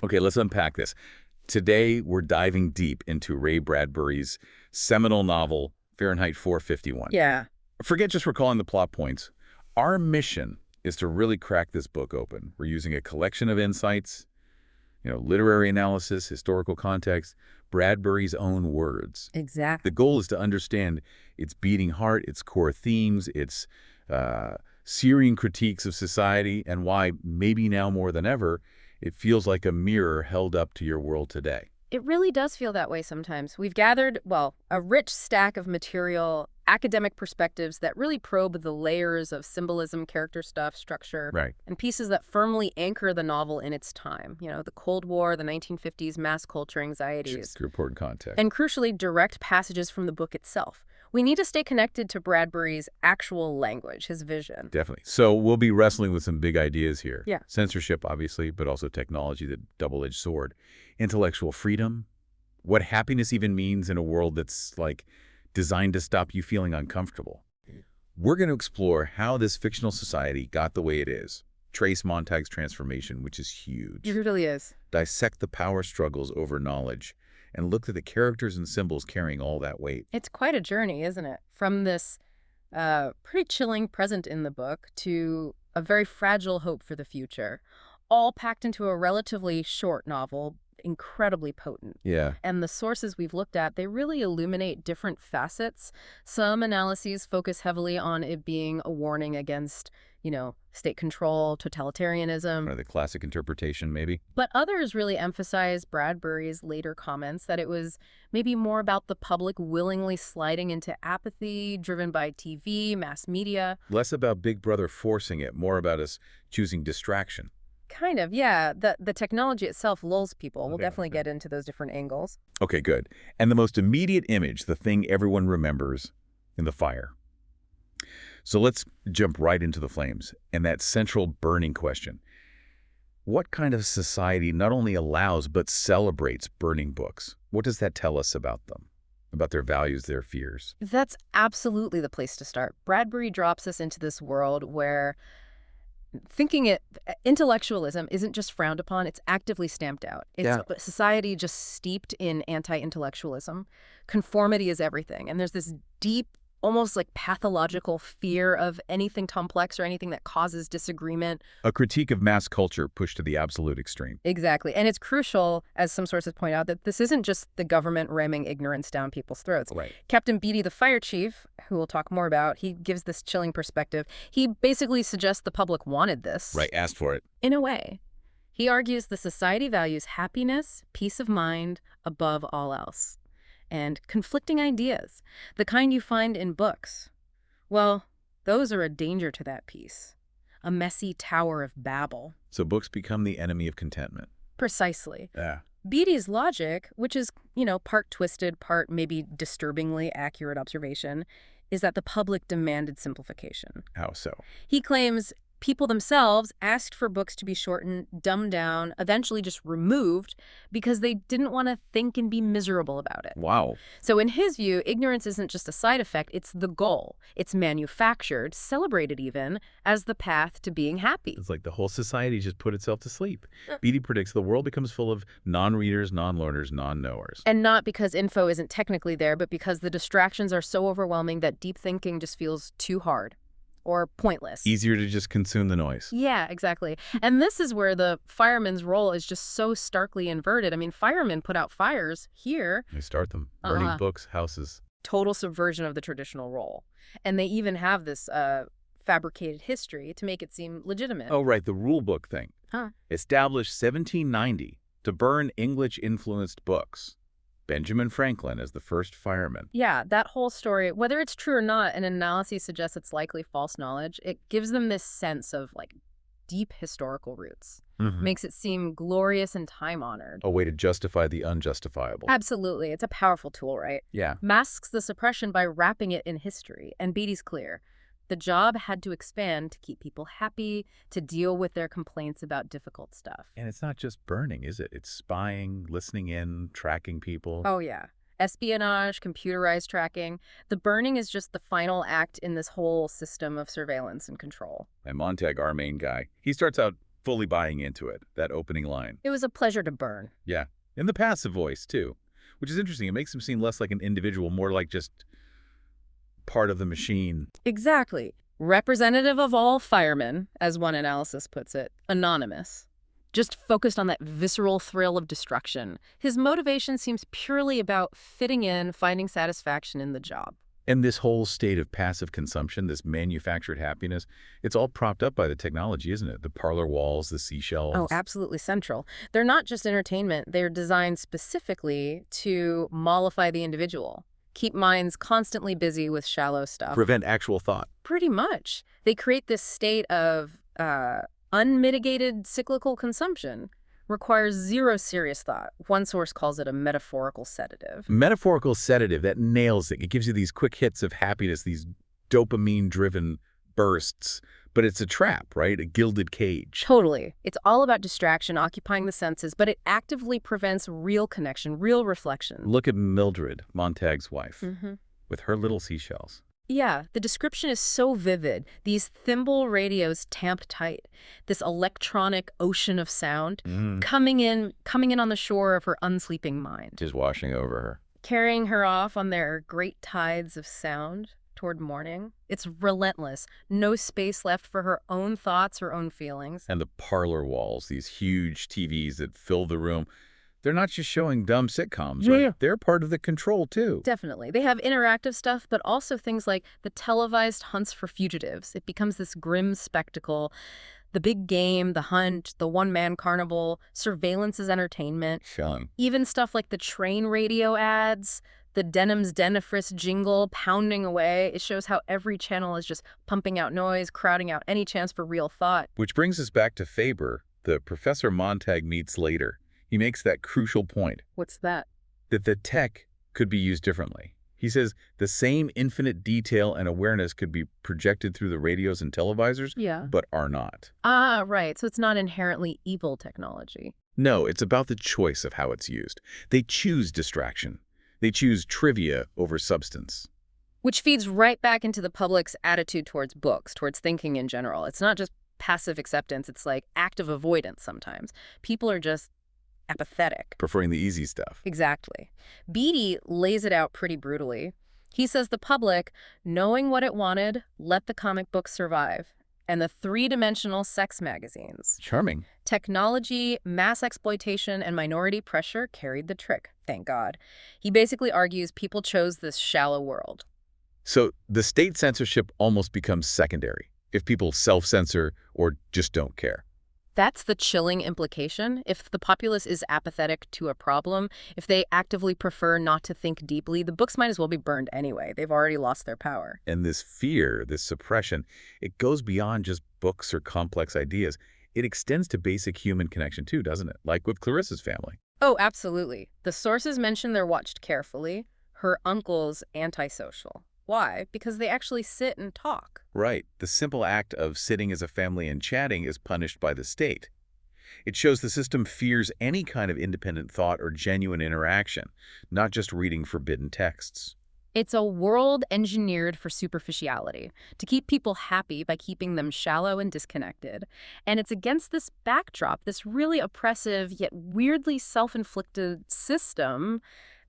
Okay, let's unpack this. Today, we're diving deep into Ray Bradbury's seminal novel, Fahrenheit 451. Yeah. Forget just recalling the plot points. Our mission is to really crack this book open. We're using a collection of insights, literary analysis, historical context, Bradbury's own words. Exactly. The goal is to understand its beating heart, its core themes, its searing critiques of society, and why, maybe now more than ever, it feels like a mirror held up to your world today. It really does feel that way sometimes. We've gathered, well, a rich stack of material, academic perspectives that really probe the layers of symbolism, character stuff, structure, Right. and pieces that firmly anchor the novel in its time. The Cold War, the 1950s mass culture anxieties. Important context. And crucially, direct passages from the book itself. We need to stay connected to Bradbury's actual language, his vision. Definitely. So we'll be wrestling with some big ideas here. Yeah. Censorship, obviously, but also technology, the double-edged sword. Intellectual freedom. What happiness even means in a world that's, designed to stop you feeling uncomfortable. We're going to explore how this fictional society got the way it is. Trace Montag's transformation, which is huge. It really is. Dissect the power struggles over knowledge, and look at the characters and symbols carrying all that weight. It's quite a journey, isn't it? From this pretty chilling present in the book to a very fragile hope for the future, all packed into a relatively short novel, incredibly potent. Yeah. And the sources we've looked at, they really illuminate different facets. Some analyses focus heavily on it being a warning against, state control, totalitarianism. Or the classic interpretation, maybe. But others really emphasize Bradbury's later comments that it was maybe more about the public willingly sliding into apathy, driven by TV, mass media. Less about Big Brother forcing it, more about us choosing distraction. Kind of, yeah. The technology itself lulls people. We'll Okay, definitely okay. get into those different angles. Okay, good. And the most immediate image, the thing everyone remembers, in the fire. So let's jump right into the flames and that central burning question. What kind of society not only allows but celebrates burning books? What does that tell us about them? About their values, their fears? That's absolutely the place to start. Bradbury drops us into this world where intellectualism isn't just frowned upon, it's actively stamped out. It's a society just steeped in anti-intellectualism. Conformity is everything. And there's this deep, almost like pathological fear of anything complex or anything that causes disagreement. A critique of mass culture pushed to the absolute extreme. Exactly. And it's crucial, as some sources point out, that this isn't just the government ramming ignorance down people's throats. Right. Captain Beatty, the fire chief, who we'll talk more about, he gives this chilling perspective. He basically suggests the public wanted this. Right, asked for it. In a way. He argues the society values happiness, peace of mind, above all else. And conflicting ideas, the kind you find in books. Well, those are a danger to that peace. A messy tower of Babel. So books become the enemy of contentment. Precisely. Yeah. Beatty's logic, which is, part twisted, part maybe disturbingly accurate observation, is that the public demanded simplification. How so? He claims people themselves asked for books to be shortened, dumbed down, eventually just removed because they didn't want to think and be miserable about it. Wow. So in his view, ignorance isn't just a side effect, it's the goal. It's manufactured, celebrated even, as the path to being happy. It's like the whole society just put itself to sleep. Beatty predicts the world becomes full of non-readers, non-learners, non-knowers. And not because info isn't technically there, but because the distractions are so overwhelming that deep thinking just feels too hard. Or pointless. Easier to just consume the noise. Yeah, exactly. And this is where the fireman's role is just so starkly inverted. I mean, firemen put out fires here. They start them. Burning books, houses. Total subversion of the traditional role. And they even have this fabricated history to make it seem legitimate. Oh, right, the rule book thing. Huh. Established 1790 to burn English-influenced books. Benjamin Franklin as the first fireman. Yeah, that whole story, whether it's true or not, an analysis suggests it's likely false knowledge. It gives them this sense of, deep historical roots. Makes it seem glorious and time-honored. A way to justify the unjustifiable. Absolutely. It's a powerful tool, right? Yeah. Masks the suppression by wrapping it in history. And Beatty's clear. The job had to expand to keep people happy, to deal with their complaints about difficult stuff. And it's not just burning, is it? It's spying, listening in, tracking people. Oh, yeah. Espionage, computerized tracking. The burning is just the final act in this whole system of surveillance and control. And Montag, our main guy, he starts out fully buying into it, that opening line. It was a pleasure to burn. Yeah. In the passive voice, too, which is interesting. It makes him seem less like an individual, more like just part of the machine. Exactly. Representative of all firemen, as one analysis puts it, anonymous. Just focused on that visceral thrill of destruction. His motivation seems purely about fitting in, finding satisfaction in the job. And this whole state of passive consumption, this manufactured happiness, it's all propped up by the technology, isn't it? The parlor walls, the seashells. Oh, absolutely central. They're not just entertainment. They're designed specifically to mollify the individual, keep minds constantly busy with shallow stuff. Prevent actual thought. Pretty much. They create this state of unmitigated cyclical consumption. Requires zero serious thought. One source calls it a metaphorical sedative. Metaphorical sedative, that nails it. It gives you these quick hits of happiness, these dopamine-driven bursts. But it's a trap, right? A gilded cage. Totally. It's all about distraction, occupying the senses, but it actively prevents real connection, real reflection. Look at Mildred, Montag's wife, Mm-hmm. with her little seashells. Yeah, the description is so vivid. These thimble radios tamped tight. This electronic ocean of sound coming in on the shore of her unsleeping mind. Just washing over her. Carrying her off on their great tides of sound toward morning. It's relentless. No space left for her own thoughts or own feelings. And the parlor walls, these huge TVs that fill the room. They're not just showing dumb sitcoms, right? Yeah. They're part of the control, too. Definitely. They have interactive stuff, but also things like the televised hunts for fugitives. It becomes this grim spectacle. The big game, the hunt, the one-man carnival, surveillance as entertainment. Fun. Even stuff like the train radio ads, the Denim's dentifrice jingle pounding away. It shows how every channel is just pumping out noise, crowding out any chance for real thought. Which brings us back to Faber, the Professor Montag meets later. He makes that crucial point. What's that? That the tech could be used differently. He says the same infinite detail and awareness could be projected through the radios and televisors, but are not. Ah, right. So it's not inherently evil technology. No, it's about the choice of how it's used. They choose distraction. They choose trivia over substance. Which feeds right back into the public's attitude towards books, towards thinking in general. It's not just passive acceptance. It's like active avoidance sometimes. People are just apathetic. Preferring the easy stuff. Exactly. Beatty lays it out pretty brutally. He says the public, knowing what it wanted, let the comic books survive. And the three-dimensional sex magazines. Charming. Technology, mass exploitation, and minority pressure carried the trick, thank God. He basically argues people chose this shallow world. So the state censorship almost becomes secondary if people self-censor or just don't care. That's the chilling implication. If the populace is apathetic to a problem, if they actively prefer not to think deeply, the books might as well be burned anyway. They've already lost their power. And this fear, this suppression, it goes beyond just books or complex ideas. It extends to basic human connection too, doesn't it? Like with Clarissa's family. Oh, absolutely. The sources mention they're watched carefully. Her uncle's antisocial. Why? Because they actually sit and talk. Right. The simple act of sitting as a family and chatting is punished by the state. It shows the system fears any kind of independent thought or genuine interaction, not just reading forbidden texts. It's a world engineered for superficiality, to keep people happy by keeping them shallow and disconnected. And it's against this backdrop, this really oppressive yet weirdly self-inflicted system,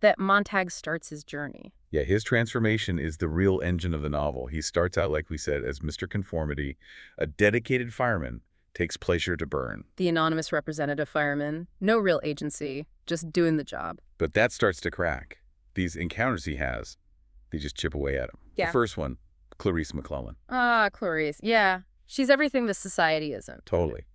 that Montag starts his journey. Yeah, his transformation is the real engine of the novel. He starts out, like we said, as Mr. Conformity, a dedicated fireman, takes pleasure to burn. The anonymous representative fireman, no real agency, just doing the job. But that starts to crack. These encounters he has, they just chip away at him. Yeah. The first one, Clarice McClellan. Ah, Clarice. Yeah. She's everything the society isn't. Totally.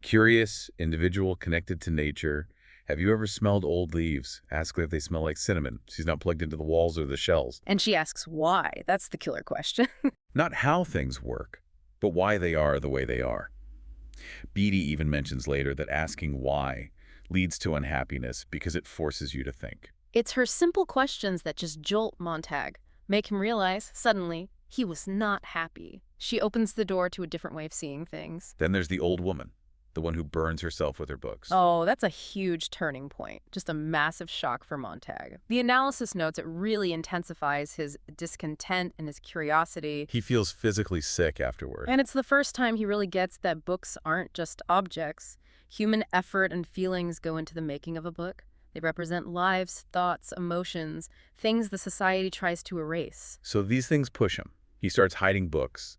Curious, individual, connected to nature. Have you ever smelled old leaves? Ask if they smell like cinnamon. She's not plugged into the walls or the shells. And she asks why. That's the killer question. Not how things work, but why they are the way they are. Beatty even mentions later that asking why leads to unhappiness because it forces you to think. It's her simple questions that just jolt Montag, make him realize, suddenly, he was not happy. She opens the door to a different way of seeing things. Then there's the old woman, the one who burns herself with her books. Oh, that's a huge turning point. Just a massive shock for Montag. The analysis notes it really intensifies his discontent and his curiosity. He feels physically sick afterward. And it's the first time he really gets that books aren't just objects. Human effort and feelings go into the making of a book. They represent lives, thoughts, emotions, things the society tries to erase. So these things push him. He starts hiding books,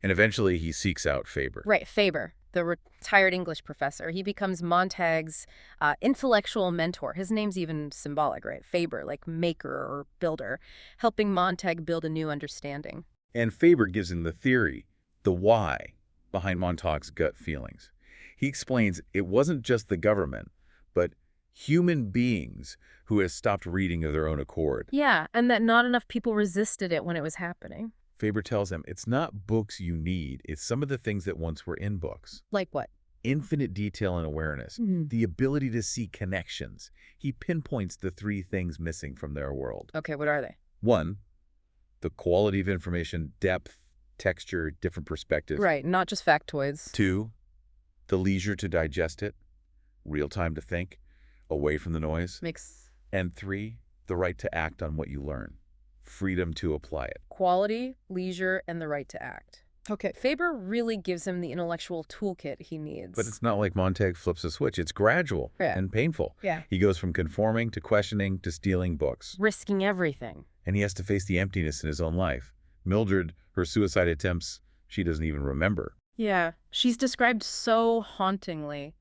and eventually he seeks out Faber. Right, Faber, the retired English professor. He becomes Montag's intellectual mentor. His name's even symbolic, right? Faber, like maker or builder, helping Montag build a new understanding. And Faber gives him the theory, the why, behind Montag's gut feelings. He explains it wasn't just the government, but human beings who had stopped reading of their own accord. Yeah, and that not enough people resisted it when it was happening. Faber tells him it's not books you need, it's some of the things that once were in books. Like what? Infinite detail and awareness, the ability to see connections. He pinpoints the 3 things missing from their world. Okay, what are they? 1, the quality of information, depth, texture, different perspectives. Right, not just factoids. 2, the leisure to digest it, real time to think, away from the noise. And 3, the right to act on what you learn, freedom to apply it. Quality, leisure, and the right to act. Okay, Faber really gives him the intellectual toolkit he needs. But it's not like Montag flips a switch. It's gradual and painful. Yeah. He goes from conforming to questioning to stealing books. Risking everything. And he has to face the emptiness in his own life. Mildred, her suicide attempts, she doesn't even remember. Yeah, she's described so hauntingly.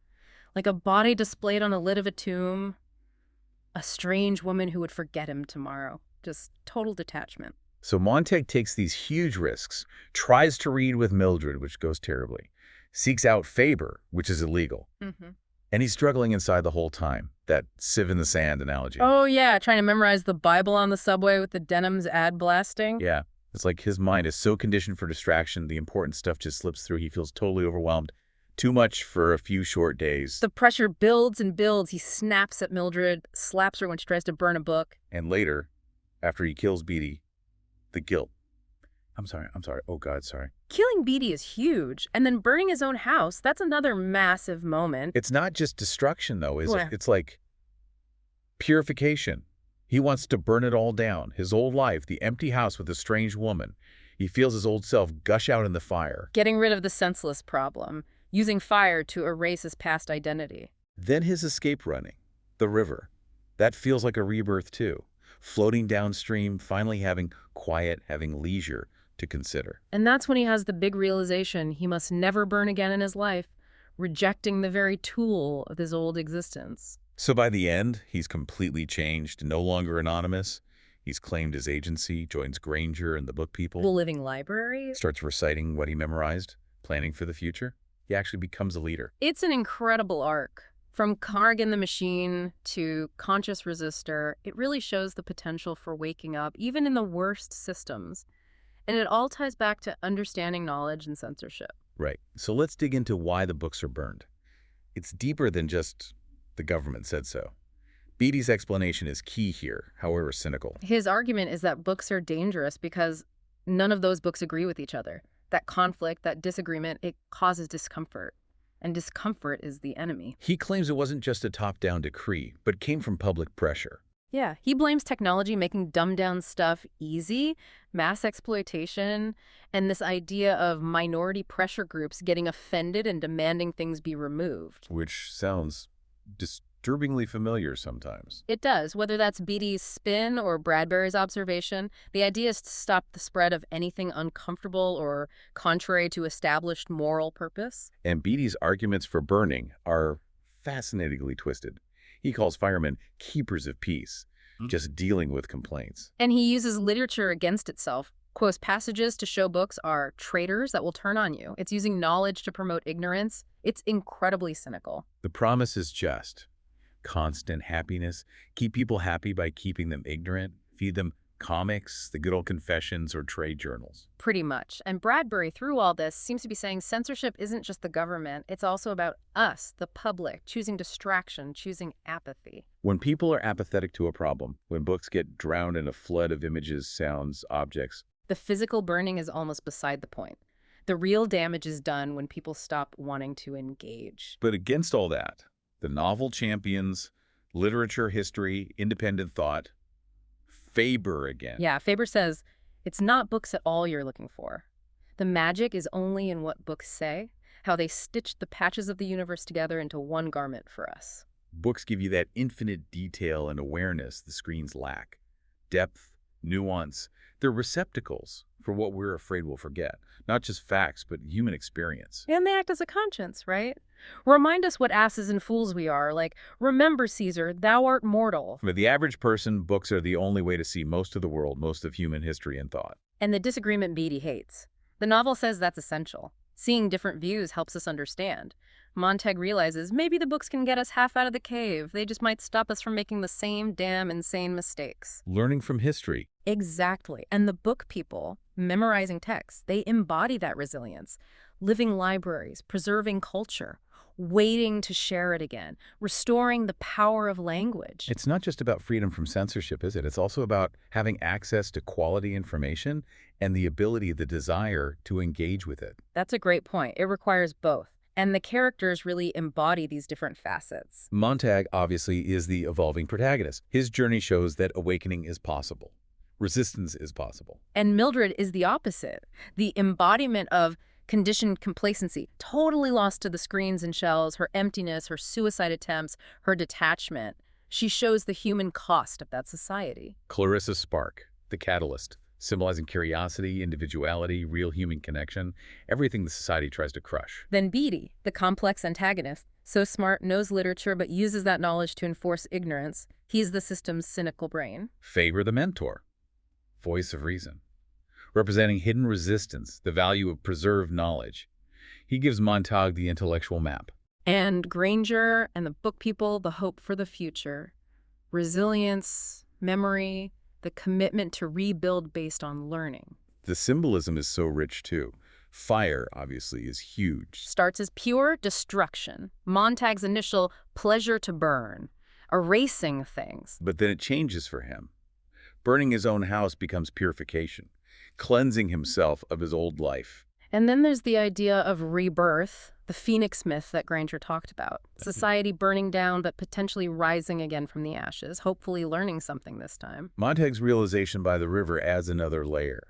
Like a body displayed on the lid of a tomb. A strange woman who would forget him tomorrow. Just total detachment. So Montag takes these huge risks, tries to read with Mildred, which goes terribly, seeks out Faber, which is illegal. And he's struggling inside the whole time, that sieve in the sand analogy. Oh, yeah, trying to memorize the Bible on the subway with the Denim's ad blasting. Yeah, it's like his mind is so conditioned for distraction, the important stuff just slips through. He feels totally overwhelmed. Too much for a few short days. The pressure builds and builds. He snaps at Mildred, slaps her when she tries to burn a book. And later, after he kills Beatty, the guilt. I'm sorry. Oh, God, sorry. Killing Beatty is huge. And then burning his own house, that's another massive moment. It's not just destruction, though, is it? It's like purification. He wants to burn it all down. His old life, the empty house with a strange woman. He feels his old self gush out in the fire. Getting rid of the senseless problem. Using fire to erase his past identity. Then his escape running. The river. That feels like a rebirth, too. Floating downstream, finally having quiet, having leisure to consider. And that's when he has the big realization he must never burn again in his life, rejecting the very tool of his old existence. So by the end, he's completely changed, no longer anonymous. He's claimed his agency, joins Granger and the Book People. The Living Library. Starts reciting what he memorized, planning for the future. He actually becomes a leader. It's an incredible arc. From Cargan the Machine to Conscious Resistor, it really shows the potential for waking up, even in the worst systems. And it all ties back to understanding knowledge and censorship. Right. So let's dig into why the books are burned. It's deeper than just the government said so. Beatty's explanation is key here, however cynical. His argument is that books are dangerous because none of those books agree with each other. That conflict, that disagreement, it causes discomfort. And discomfort is the enemy. He claims it wasn't just a top-down decree, but came from public pressure. Yeah, he blames technology making dumbed-down stuff easy, mass exploitation, and this idea of minority pressure groups getting offended and demanding things be removed. Which sounds disturbingly familiar sometimes. It does. Whether that's Beatty's spin or Bradbury's observation, the idea is to stop the spread of anything uncomfortable or contrary to established moral purpose. And Beatty's arguments for burning are fascinatingly twisted. He calls firemen keepers of peace, just dealing with complaints. And he uses literature against itself. Quotes passages to show books are traitors that will turn on you. It's using knowledge to promote ignorance. It's incredibly cynical. The promise is just constant happiness. Keep people happy by keeping them ignorant. Feed them comics, the good old confessions, or trade journals. Pretty much. And Bradbury, through all this, seems to be saying censorship isn't just the government. It's also about us, the public, choosing distraction, choosing apathy. When people are apathetic to a problem, when books get drowned in a flood of images, sounds, objects, the physical burning is almost beside the point. The real damage is done when people stop wanting to engage. But against all that, the novel champions literature, history, independent thought. Faber again. Yeah, Faber says, it's not books at all you're looking for. The magic is only in what books say, how they stitch the patches of the universe together into one garment for us. Books give you that infinite detail and awareness the screens lack. Depth, nuance. They're receptacles for what we're afraid we'll forget. Not just facts, but human experience. And they act as a conscience, right? Remind us what asses and fools we are, like, remember, Caesar, thou art mortal. For the average person, books are the only way to see most of the world, most of human history and thought. And the disagreement Beatty hates. The novel says that's essential. Seeing different views helps us understand. Montag realizes maybe the books can get us half out of the cave. They just might stop us from making the same damn insane mistakes. Learning from history. Exactly. And the book people, memorizing texts, they embody that resilience. Living libraries, preserving culture, waiting to share it again, restoring the power of language. It's not just about freedom from censorship, is it? It's also about having access to quality information and the ability, the desire to engage with it. That's a great point. It requires both. And the characters really embody these different facets. Montag, obviously, is the evolving protagonist. His journey shows that awakening is possible. Resistance is possible. And Mildred is the opposite, the embodiment of conditioned complacency, totally lost to the screens and shells, her emptiness, her suicide attempts, her detachment. She shows the human cost of that society. Clarissa Spark, the catalyst, symbolizing curiosity, individuality, real human connection, everything the society tries to crush. Then Beatty, the complex antagonist, so smart, knows literature, but uses that knowledge to enforce ignorance. He's the system's cynical brain. Faber the mentor, voice of reason, representing hidden resistance, the value of preserved knowledge. He gives Montag the intellectual map. And Granger and the book people, the hope for the future. Resilience, memory, the commitment to rebuild based on learning. The symbolism is so rich, too. Fire, obviously, is huge. Starts as pure destruction. Montag's initial pleasure to burn, erasing things. But then it changes for him. Burning his own house becomes purification, cleansing himself of his old life. And then there's the idea of rebirth, the phoenix myth that Granger talked about. Society burning down but potentially rising again from the ashes, hopefully learning something this time. Montag's realization by the river adds another layer,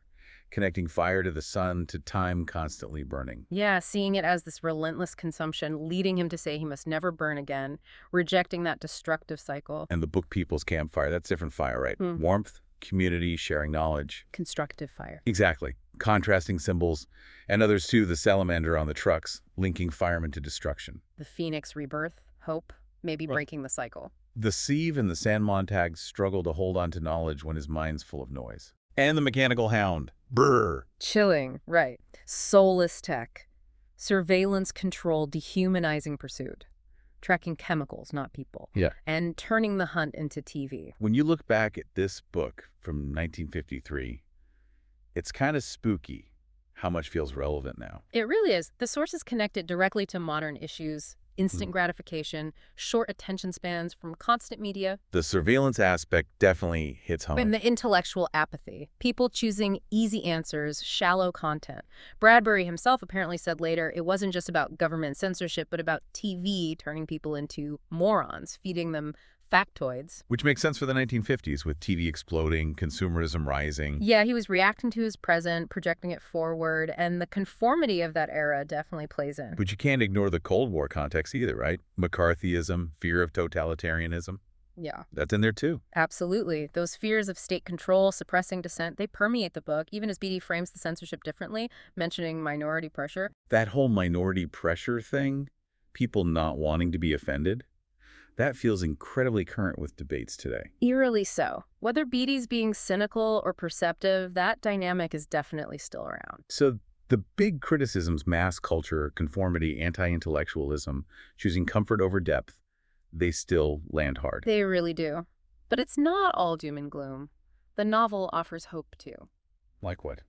connecting fire to the sun to time constantly burning. Yeah, seeing it as this relentless consumption, leading him to say he must never burn again, rejecting that destructive cycle. And the book people's campfire, that's different fire, right? Warmth, community, sharing knowledge. Constructive fire. Exactly. Contrasting symbols. And others too, the salamander on the trucks, linking firemen to destruction. The phoenix rebirth, hope, maybe breaking the cycle. The sieve and the San Montag struggle to hold on to knowledge when his mind's full of noise. And the mechanical hound. Brr. Chilling, right. Soulless tech. Surveillance control, dehumanizing pursuit. Tracking chemicals, not people. Yeah. And turning the hunt into TV. When you look back at this book from 1953, it's kind of spooky how much feels relevant now. It really is. The sources connect it directly to modern issues, instant gratification, short attention spans from constant media. The surveillance aspect definitely hits home. And the intellectual apathy. People choosing easy answers, shallow content. Bradbury himself apparently said later it wasn't just about government censorship, but about TV turning people into morons, feeding them factoids. Which makes sense for the 1950s, with TV exploding, consumerism rising. Yeah, he was reacting to his present, projecting it forward, and the conformity of that era definitely plays in. But you can't ignore the Cold War context either, right? McCarthyism, fear of totalitarianism. Yeah. That's in there too. Absolutely. Those fears of state control, suppressing dissent, they permeate the book, even as Beatty frames the censorship differently, mentioning minority pressure. That whole minority pressure thing, people not wanting to be offended, that feels incredibly current with debates today. Eerily so. Whether Beatty's being cynical or perceptive, that dynamic is definitely still around. So the big criticisms, mass culture, conformity, anti-intellectualism, choosing comfort over depth, they still land hard. They really do. But it's not all doom and gloom. The novel offers hope too. Like what?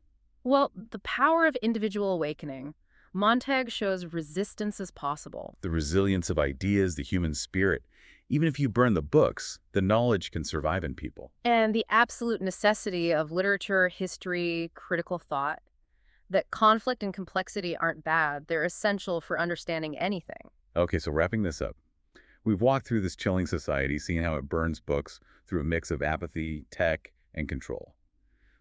Well, the power of individual awakening. Montag shows resistance is possible. The resilience of ideas, the human spirit. Even if you burn the books, the knowledge can survive in people. And the absolute necessity of literature, history, critical thought. that conflict and complexity aren't bad. They're essential for understanding anything. Okay, so wrapping this up. We've walked through this chilling society, seeing how it burns books through a mix of apathy, tech, and control.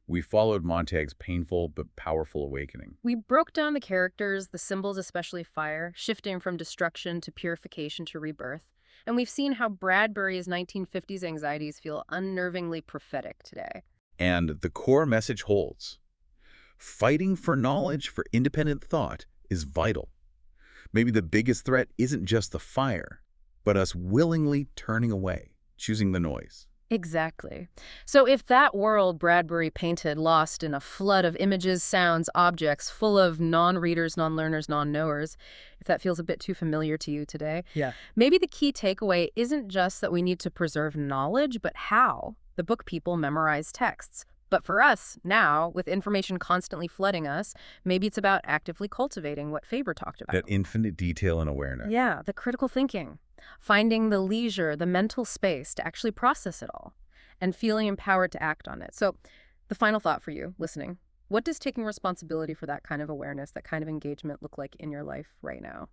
We followed Montag's painful but powerful awakening. We broke down the characters, the symbols, especially fire, shifting from destruction to purification to rebirth. And we've seen how Bradbury's 1950s anxieties feel unnervingly prophetic today. And the core message holds. Fighting for knowledge, for independent thought, is vital. Maybe the biggest threat isn't just the fire, but us willingly turning away, choosing the noise. Exactly. So if that world Bradbury painted lost in a flood of images, sounds, objects, full of non-readers, non-learners, non-knowers, if that feels a bit too familiar to you today, Yeah. maybe the key takeaway isn't just that we need to preserve knowledge, but how the book people memorize texts. But for us, now, with information constantly flooding us, maybe it's about actively cultivating what Faber talked about. That infinite detail and awareness. Yeah, the critical thinking. Finding the leisure, the mental space to actually process it all, and feeling empowered to act on it. So the final thought for you, listening, what does taking responsibility for that kind of awareness, that kind of engagement look like in your life right now?